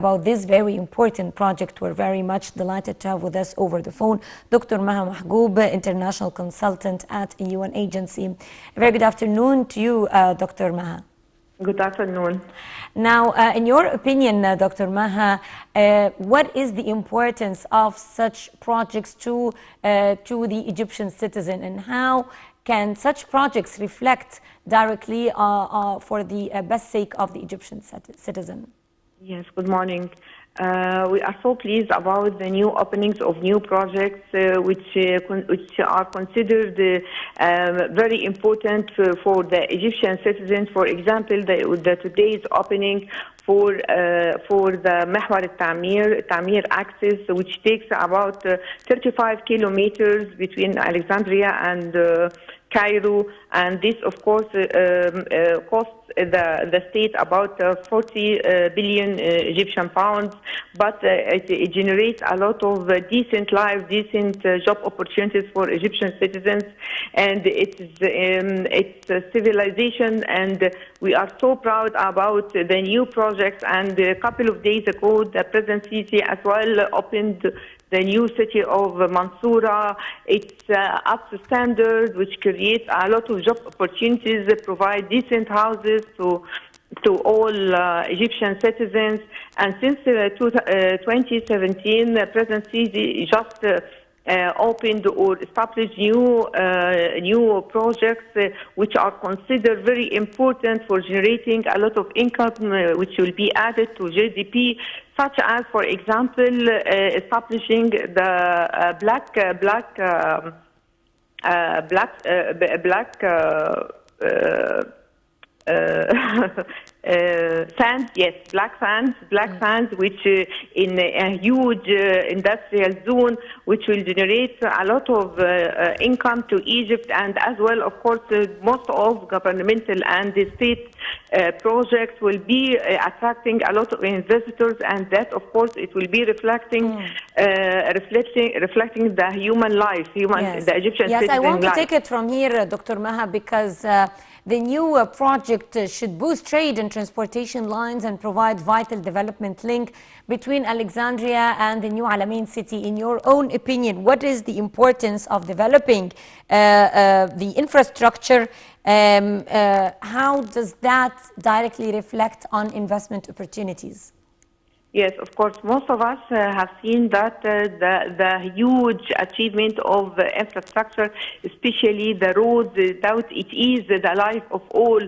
About this very important project. We're very much delighted to have with us over the phone Dr. Maha Mahgoub, international consultant at a UN agency. A very good afternoon to you, Dr. Maha. Good afternoon. Now, in your opinion, Dr. Maha, what is the importance of such projects to the Egyptian citizen, and how can such projects reflect directly for the best sake of the Egyptian citizen? Yes, good morning. We are so pleased about the new openings of new projects which are considered very important for the Egyptian citizens. For example, the today's opening for the Mahwar al-Tamir axis, which takes about 35 kilometers between Alexandria and Cairo, and this of course costs the state about 40 billion Egyptian pounds, but it generates a lot of decent lives, decent job opportunities for Egyptian citizens, and it's civilization, and we are so proud about the new projects. And a couple of days ago, the President Sisi as well opened the new city of Mansoura. It's up to standard, which creates a lot of job opportunities, provide decent houses to all Egyptian citizens. And since 2017, President Sisi just opened or established new projects which are considered very important for generating a lot of income which will be added to GDP, such as, for example, establishing the black sands, which in a huge industrial zone, which will generate a lot of income to Egypt, and as well, of course, most of governmental and state projects will be attracting a lot of investors, and that, of course, it will be reflecting the human life, the Egyptian citizen life. Yes, I want to take it from here, Dr. Maha, because the new project should boost trade and transportation lines and provide vital development link between Alexandria and the new Alamein city. In your own opinion, what is the importance of developing the infrastructure? How does that directly reflect on investment opportunities? Yes, of course. Most of us have seen that the huge achievement of infrastructure, especially the roads, that it is the life of all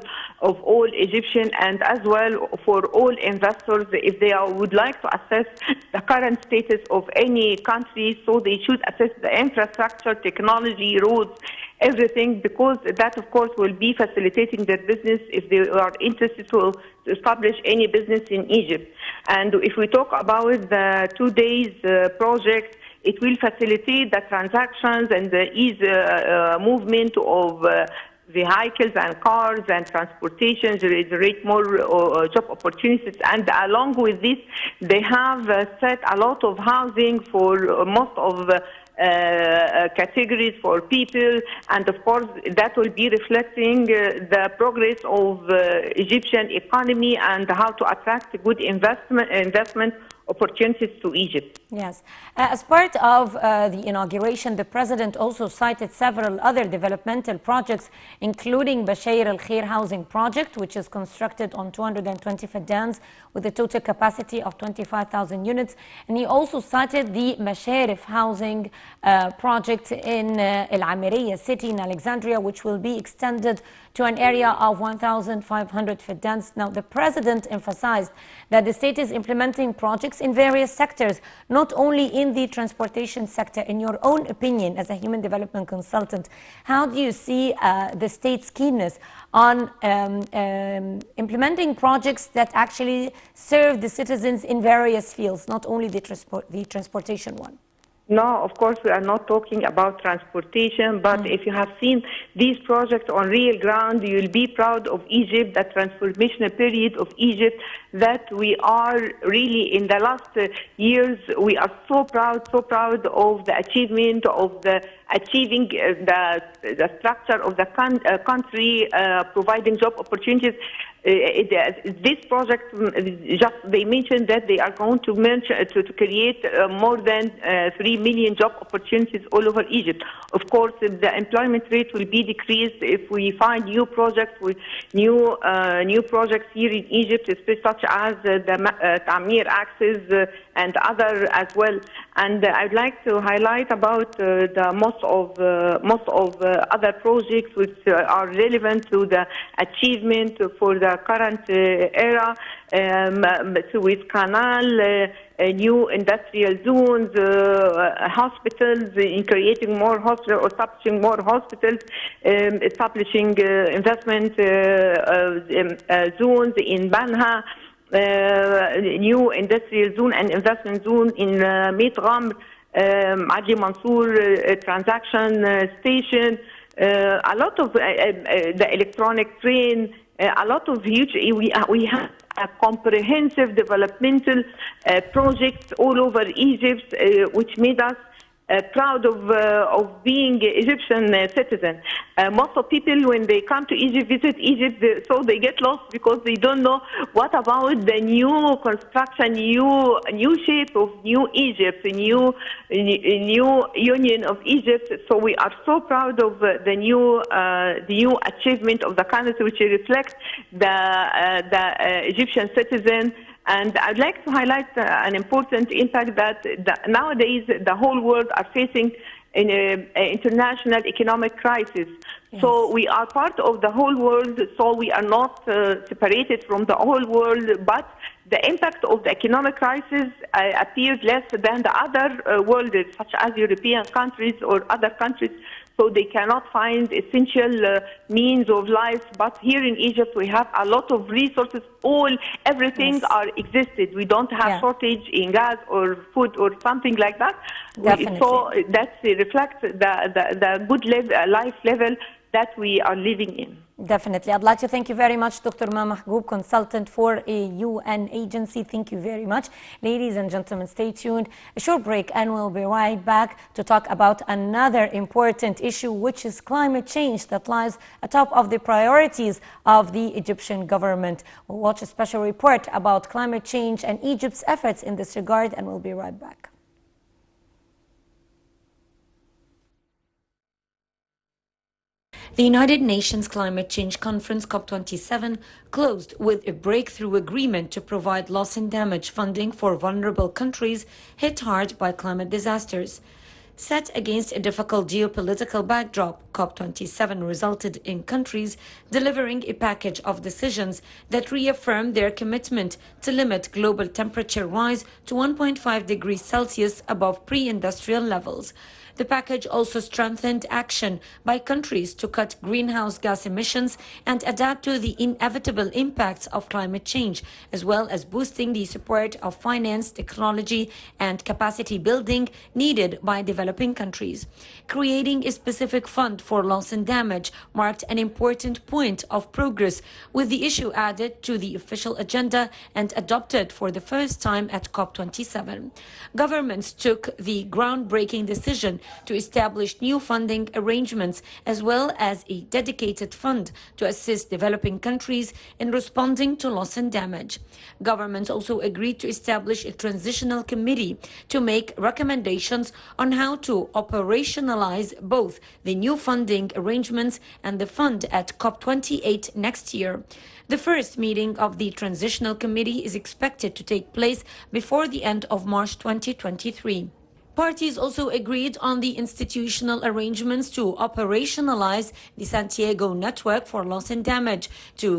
Egyptians, and as well for all investors. If they would like to assess the current status of any country, so they should assess the infrastructure, technology, roads, everything, because that, of course, will be facilitating their business if they are interested to establish any business in Egypt. And if we talk about the 2 days project, it will facilitate the transactions and the ease movement of vehicles and cars and transportation, generate more job opportunities. And along with this, they have set a lot of housing for most of categories for people, and of course that will be reflecting the progress of Egyptian economy and how to attract good investment opportunities to Egypt. Yes. As part of the inauguration, the President also cited several other developmental projects, including Bashair al-Khair housing project, which is constructed on 220 faddans with a total capacity of 25,000 units. And he also cited the Masharif housing project in Al-Amiriya city in Alexandria, which will be extended to an area of 1,500 faddans. Now, the President emphasized that the state is implementing projects in various sectors, not only in the transportation sector. In your own opinion, as a human development consultant, how do you see the state's keenness on implementing projects that actually serve the citizens in various fields, not only the transportation one? No, of course, we are not talking about transportation, but if you have seen these projects on real ground, you will be proud of Egypt, the transformational period of Egypt, that we are really in the last years, we are so proud of the achievement of the achieving the structure of the country, providing job opportunities. this project, just they mentioned that they are going to create more than 3 million job opportunities all over Egypt. Of course, the employment rate will be decreased if we find new projects with new projects here in Egypt, such as the Tamir Axis and other as well. And I'd like to highlight about the most of other projects which are relevant to the achievement for the current era, Suez Canal, new industrial zones, hospitals, in creating more hospitals or establishing more hospitals, establishing investment zones in Banha, new industrial zone and investment zone in Mit Ghamr, Adli Mansour transaction station, a lot of the electronic train, a lot of huge, we have a comprehensive developmental projects all over Egypt, which made us proud of being Egyptian citizen. Most of people, when they come to Egypt, visit Egypt, so they get lost because they don't know what about the new construction, new shape of new Egypt, new union of Egypt. So we are so proud of the new achievement of the country, which reflects the Egyptian citizen. And I'd like to highlight an important impact that nowadays the whole world are facing an international economic crisis. Yes. So we are part of the whole world, so we are not separated from the whole world, but the impact of the economic crisis appears less than the other world, such as European countries or other countries. So they cannot find essential means of life. But here in Egypt, we have a lot of resources. Everything yes. are existed. We don't have shortage in gas or food or something like that. So that reflects the good life level that we are living in. Definitely. I'd like to thank you very much, Dr. Ma Mahgoub, consultant for a UN agency. Thank you very much. Ladies and gentlemen, stay tuned. A short break and we'll be right back to talk about another important issue, which is climate change that lies atop of the priorities of the Egyptian government. We'll watch a special report about climate change and Egypt's efforts in this regard, and we'll be right back. The United Nations Climate Change Conference, COP27, closed with a breakthrough agreement to provide loss and damage funding for vulnerable countries hit hard by climate disasters. Set against a difficult geopolitical backdrop, COP27 resulted in countries delivering a package of decisions that reaffirm their commitment to limit global temperature rise to 1.5 degrees Celsius above pre-industrial levels. The package also strengthened action by countries to cut greenhouse gas emissions and adapt to the inevitable impacts of climate change, as well as boosting the support of finance, technology, and capacity building needed by developing countries. Creating a specific fund for loss and damage marked an important point of progress, with the issue added to the official agenda and adopted for the first time at COP27. Governments took the groundbreaking decision to establish new funding arrangements as well as a dedicated fund to assist developing countries in responding to loss and damage. Governments also agreed to establish a transitional committee to make recommendations on how to operationalize both the new funding arrangements and the fund at COP28 next year. The first meeting of the Transitional Committee is expected to take place before the end of March 2023. Parties also agreed on the institutional arrangements to operationalize the Santiago Network for Loss and Damage, to